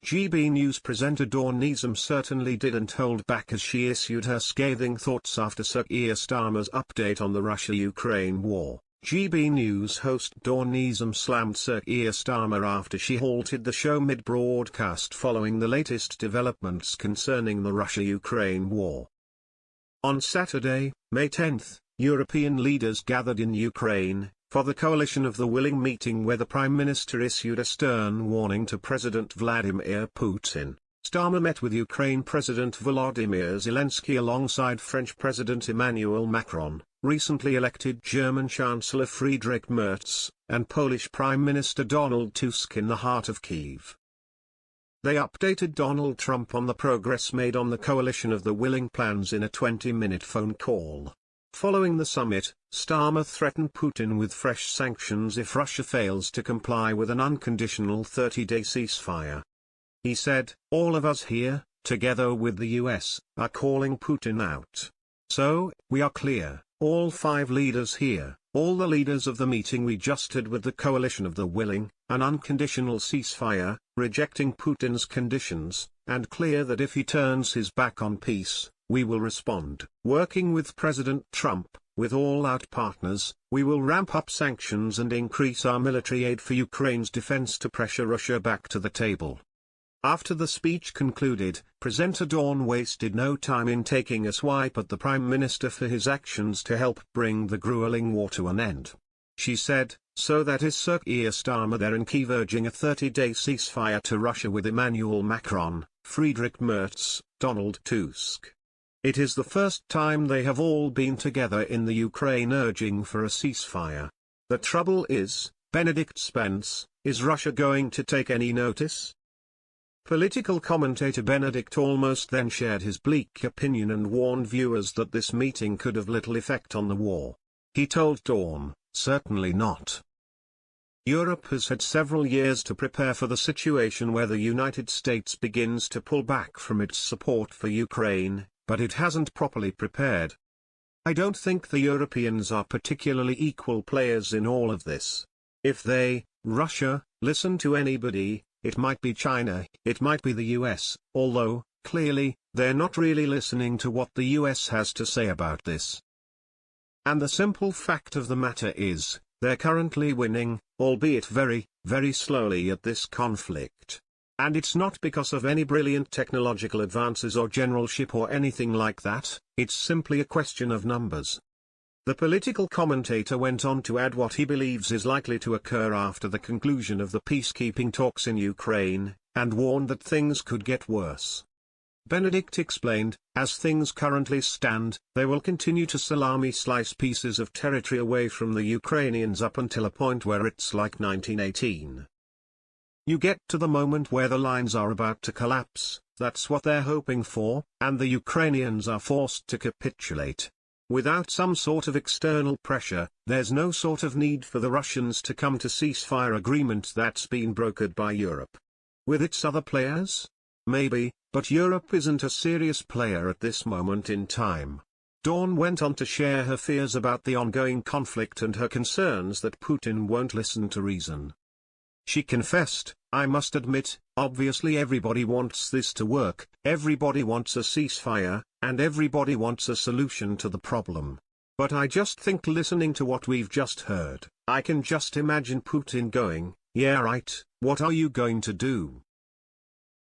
GB News presenter Dawn Neesom certainly didn't hold back as she issued her scathing thoughts after Sir Keir Starmer's update on the Russia-Ukraine war. GB News host Dawn Neesom slammed Sir Keir Starmer after she halted the show mid-broadcast following the latest developments concerning the Russia-Ukraine war. On Saturday, May 10, European leaders gathered in Ukraine for the Coalition of the Willing meeting where the Prime Minister issued a stern warning to President Vladimir Putin. Starmer met with Ukraine President Volodymyr Zelensky alongside French President Emmanuel Macron, recently elected German Chancellor Friedrich Merz, and Polish Prime Minister Donald Tusk in the heart of Kyiv. They updated Donald Trump on the progress made on the Coalition of the Willing plans in a 20-minute phone call. Following the summit, Starmer threatened Putin with fresh sanctions if Russia fails to comply with an unconditional 30-day ceasefire. He said, "All of us here, together with the US, are calling Putin out. So, we are clear, all 5 leaders here, all the leaders of the meeting we just had with the Coalition of the Willing, an unconditional ceasefire, rejecting Putin's conditions, and clear that if he turns his back on peace, we will respond. Working with President Trump, with all our partners, we will ramp up sanctions and increase our military aid for Ukraine's defense to pressure Russia back to the table." After the speech concluded, presenter Dawn wasted no time in taking a swipe at the Prime Minister for his actions to help bring the grueling war to an end. She said, "So that is Sir Keir Starmer there in Kyiv urging a 30-day ceasefire to Russia with Emmanuel Macron, Friedrich Merz, Donald Tusk. It is the first time they have all been together in the Ukraine urging for a ceasefire. The trouble is, Benedict Spence, is Russia going to take any notice?" Political commentator Benedict almost then shared his bleak opinion and warned viewers that this meeting could have little effect on the war. He told Dawn, "Certainly not. Europe has had several years to prepare for the situation where the United States begins to pull back from its support for Ukraine, but it hasn't properly prepared. I don't think the Europeans are particularly equal players in all of this. If they, Russia, listen to anybody, it might be China, it might be the US, although, clearly, they're not really listening to what the US has to say about this. And the simple fact of the matter is, they're currently winning, albeit very, very slowly at this conflict. And it's not because of any brilliant technological advances or generalship or anything like that, it's simply a question of numbers." The political commentator went on to add what he believes is likely to occur after the conclusion of the peacekeeping talks in Ukraine, and warned that things could get worse. Benedict explained, "As things currently stand, they will continue to salami slice pieces of territory away from the Ukrainians up until a point where it's like 1918. You get to the moment where the lines are about to collapse, that's what they're hoping for, and the Ukrainians are forced to capitulate. Without some sort of external pressure, there's no sort of need for the Russians to come to ceasefire agreement that's been brokered by Europe. With its other players? Maybe, but Europe isn't a serious player at this moment in time." Dawn went on to share her fears about the ongoing conflict and her concerns that Putin won't listen to reason. She confessed, "I must admit, obviously everybody wants this to work, everybody wants a ceasefire, and everybody wants a solution to the problem. But I just think listening to what we've just heard, I can just imagine Putin going, 'Yeah right, what are you going to do?